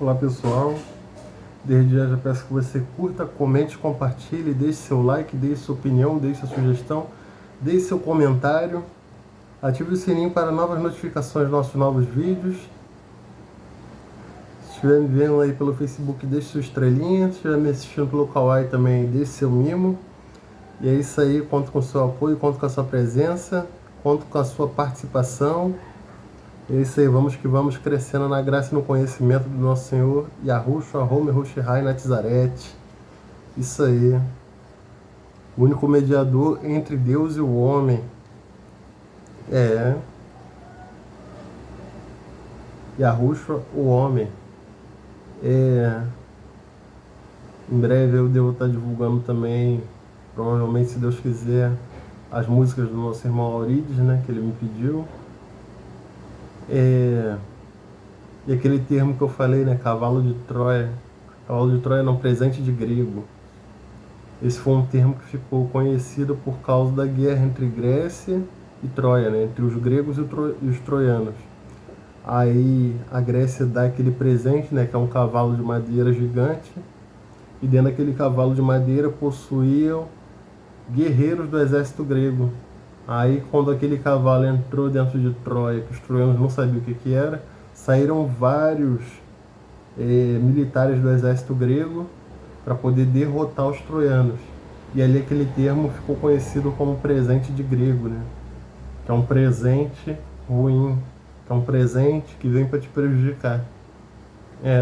Olá pessoal, desde já peço que você curta, comente, compartilhe, deixe seu like, deixe sua opinião, deixe sua sugestão, deixe seu comentário, ative o sininho para novas notificações dos nossos novos vídeos. Se estiver me vendo aí pelo Facebook, deixe sua estrelinha, se estiver me assistindo pelo Kawaii também, deixe seu mimo. E é isso aí, conto com o seu apoio, conto com a sua presença, conto com a sua participação. É isso aí, vamos que vamos crescendo na graça e no conhecimento do nosso Senhor Yahushua HaMashiach Nazareth. Isso aí. O único mediador entre Deus e o homem. Yahushua, o homem. Em breve eu devo estar divulgando também, provavelmente, se Deus quiser, as músicas do nosso irmão Aurides, né, que ele me pediu. E aquele termo que eu falei, né, cavalo de Troia. Cavalo de Troia não, presente de grego. Esse foi um termo que ficou conhecido por causa da guerra entre Grécia e Troia, né, entre os gregos e os troianos. Aí a Grécia dá aquele presente, né, que é um cavalo de madeira gigante, e dentro daquele cavalo de madeira possuíam guerreiros do exército grego. Aí quando aquele cavalo entrou dentro de Troia, que os troianos não sabiam o que era, saíram vários militares do exército grego para poder derrotar os troianos. E ali aquele termo ficou conhecido como presente de grego, né? Que é um presente ruim, que é um presente que vem para te prejudicar.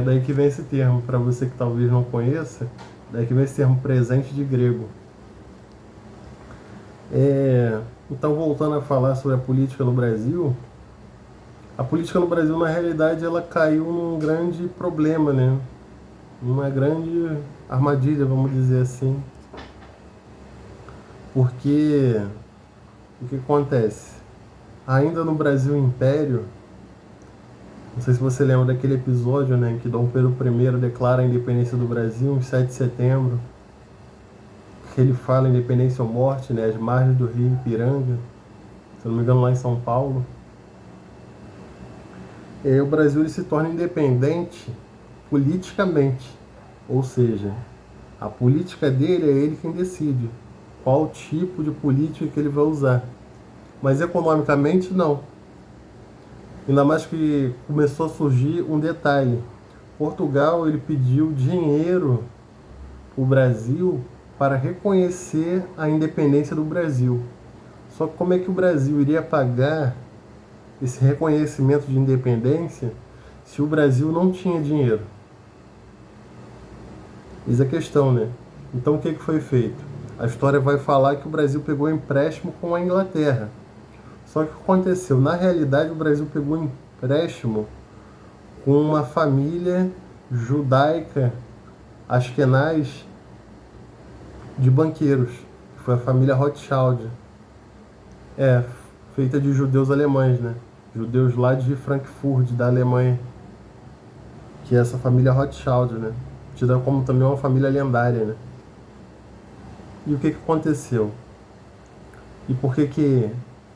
Daí que vem esse termo, para você que talvez não conheça, daí que vem esse termo presente de grego. Então, voltando a falar sobre a política no Brasil, a política no Brasil, na realidade, ela caiu num grande problema, né? Uma grande armadilha, vamos dizer assim. Porque o que acontece? Ainda no Brasil Império, não sei se você lembra daquele episódio, né, em que Dom Pedro I declara a independência do Brasil em 7 de setembro, que ele fala independência ou morte, né, às margens do rio Ipiranga, se não me engano lá em São Paulo. E aí o Brasil ele se torna independente politicamente, ou seja, a política dele é ele quem decide qual tipo de política que ele vai usar, mas economicamente não. Ainda mais que começou a surgir um detalhe: Portugal ele pediu dinheiro para o Brasil para reconhecer a independência do Brasil. Só que como é que o Brasil iria pagar esse reconhecimento de independência se o Brasil não tinha dinheiro? Eis a questão, né? Então o que foi feito? A história vai falar que o Brasil pegou empréstimo com a Inglaterra. Só que o que aconteceu? Na realidade, o Brasil pegou empréstimo com uma família judaica askenaz de banqueiros, que foi a família Rothschild. Feita de judeus alemães, né? Judeus lá de Frankfurt, da Alemanha. Que é essa família Rothschild, né? Tida como também uma família lendária, né? E o que aconteceu? E por que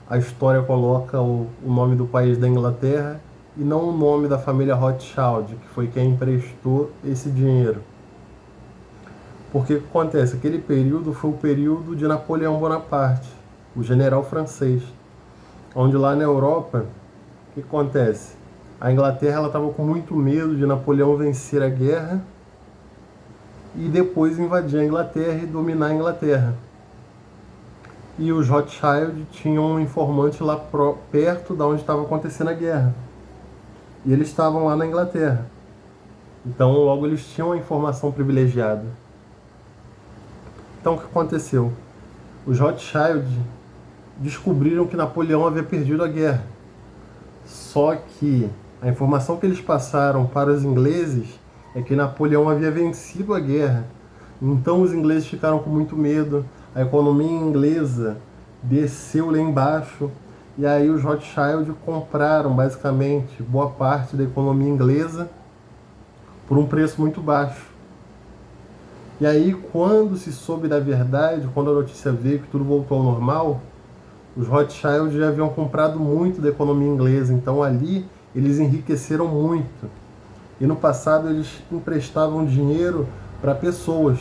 a história coloca o nome do país da Inglaterra e não o nome da família Rothschild, que foi quem emprestou esse dinheiro? Porque o que acontece? Aquele período foi o período de Napoleão Bonaparte, o general francês, onde lá na Europa, o que acontece? A Inglaterra estava com muito medo de Napoleão vencer a guerra e depois invadir a Inglaterra e dominar a Inglaterra. E os Rothschild tinham um informante lá perto da onde estava acontecendo a guerra. E eles estavam lá na Inglaterra. Então, logo eles tinham a informação privilegiada. Então, o que aconteceu? Os Rothschild descobriram que Napoleão havia perdido a guerra. Só que a informação que eles passaram para os ingleses é que Napoleão havia vencido a guerra. Então os ingleses ficaram com muito medo, a economia inglesa desceu lá embaixo, e aí os Rothschild compraram basicamente boa parte da economia inglesa por um preço muito baixo. E aí quando se soube da verdade, quando a notícia veio que tudo voltou ao normal, os Rothschild já haviam comprado muito da economia inglesa, então ali eles enriqueceram muito. E no passado eles emprestavam dinheiro para pessoas,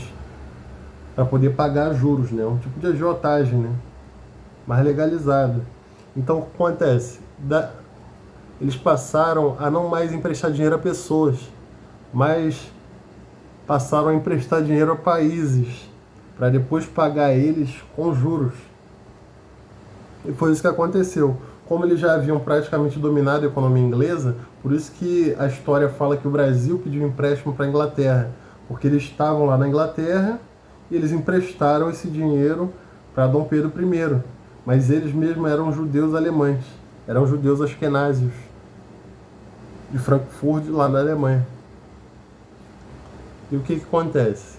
para poder pagar juros, né? Um tipo de agiotagem, né? Mais legalizado. Então o que acontece? Eles passaram a não mais emprestar dinheiro a pessoas, mas passaram a emprestar dinheiro a países, para depois pagar eles com juros. E foi isso que aconteceu. Como eles já haviam praticamente dominado a economia inglesa, por isso que a história fala que o Brasil pediu empréstimo para a Inglaterra, porque eles estavam lá na Inglaterra e eles emprestaram esse dinheiro para Dom Pedro I. Mas eles mesmos eram judeus alemães, eram judeus askenázios, de Frankfurt, lá na Alemanha. E o que acontece?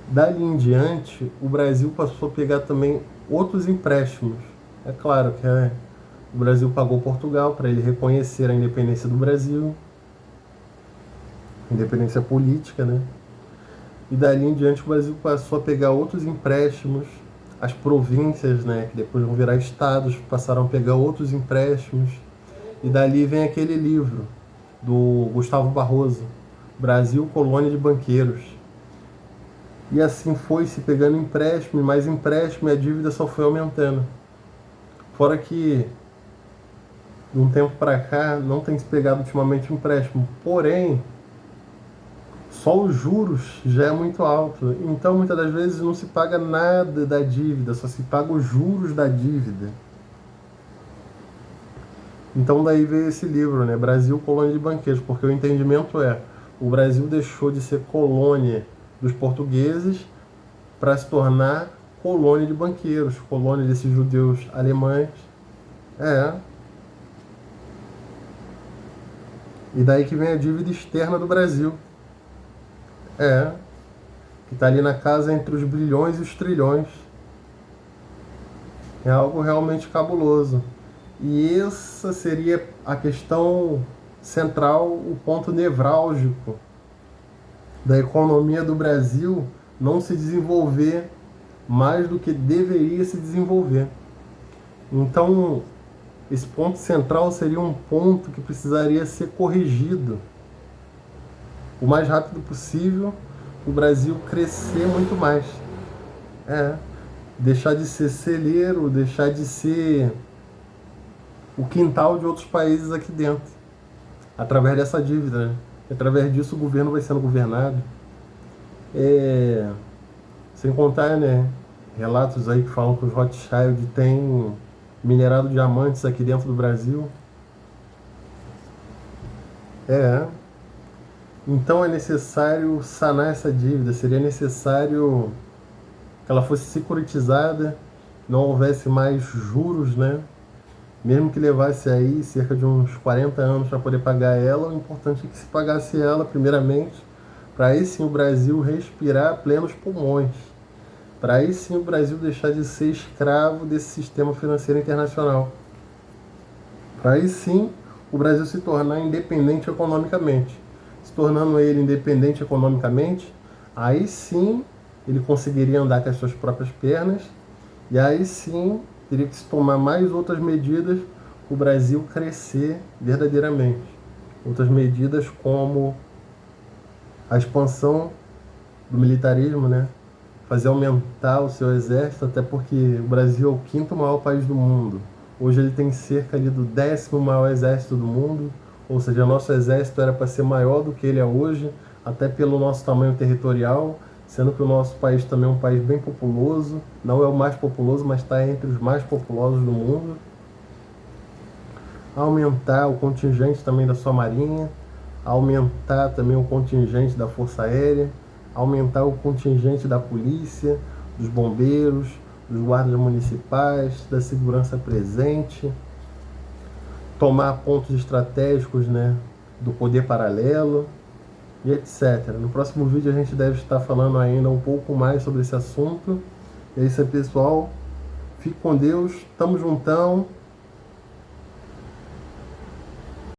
Dali em diante, o Brasil passou a pegar também outros empréstimos. É claro que o Brasil pagou Portugal para ele reconhecer a independência do Brasil, independência política, né? E dali em diante o Brasil passou a pegar outros empréstimos, as províncias, né, que depois vão virar estados, passaram a pegar outros empréstimos. E dali vem aquele livro do Gustavo Barroso, Brasil, Colônia de Banqueiros. E assim foi se pegando empréstimo, e mais empréstimo, e a dívida só foi aumentando. Fora que, de um tempo para cá, não tem se pegado ultimamente empréstimo. Porém, só os juros já é muito alto. Então, muitas das vezes, não se paga nada da dívida, só se paga os juros da dívida. Então, daí veio esse livro, né? Brasil, Colônia de Banqueiros, porque o entendimento é: o Brasil deixou de ser colônia dos portugueses para se tornar colônia de banqueiros, colônia desses judeus alemães. E daí que vem a dívida externa do Brasil. Que está ali na casa entre os bilhões e os trilhões. É algo realmente cabuloso. E essa seria a questão central, o ponto nevrálgico da economia do Brasil não se desenvolver mais do que deveria se desenvolver. Então, esse ponto central seria um ponto que precisaria ser corrigido o mais rápido possível, o Brasil crescer muito mais. Deixar de ser celeiro, deixar de ser o quintal de outros países aqui dentro, através dessa dívida, né? Através disso o governo vai sendo governado. Sem contar, né, relatos aí que falam que os Rothschild têm minerado diamantes aqui dentro do Brasil. Então é necessário sanar essa dívida, seria necessário que ela fosse securitizada, não houvesse mais juros, né? Mesmo que levasse aí cerca de uns 40 anos para poder pagar ela, o importante é que se pagasse ela primeiramente, para aí sim o Brasil respirar a plenos pulmões, para aí sim o Brasil deixar de ser escravo desse sistema financeiro internacional, para aí sim o Brasil se tornar independente economicamente. Se tornando ele independente economicamente, aí sim ele conseguiria andar com as suas próprias pernas, e aí sim teria que se tomar mais outras medidas para o Brasil crescer verdadeiramente. Outras medidas como a expansão do militarismo, né? Fazer aumentar o seu exército, até porque o Brasil é o quinto maior país do mundo. Hoje ele tem cerca ali do 10º maior exército do mundo, ou seja, nosso exército era para ser maior do que ele é hoje, até pelo nosso tamanho territorial, sendo que o nosso país também é um país bem populoso, não é o mais populoso, mas está entre os mais populosos do mundo. Aumentar o contingente também da sua marinha, aumentar também o contingente da Força Aérea, aumentar o contingente da polícia, dos bombeiros, dos guardas municipais, da segurança presente, tomar pontos estratégicos, né, do poder paralelo, e etc. No próximo vídeo a gente deve estar falando ainda um pouco mais sobre esse assunto. É isso aí, pessoal. Fique com Deus. Tamo juntão.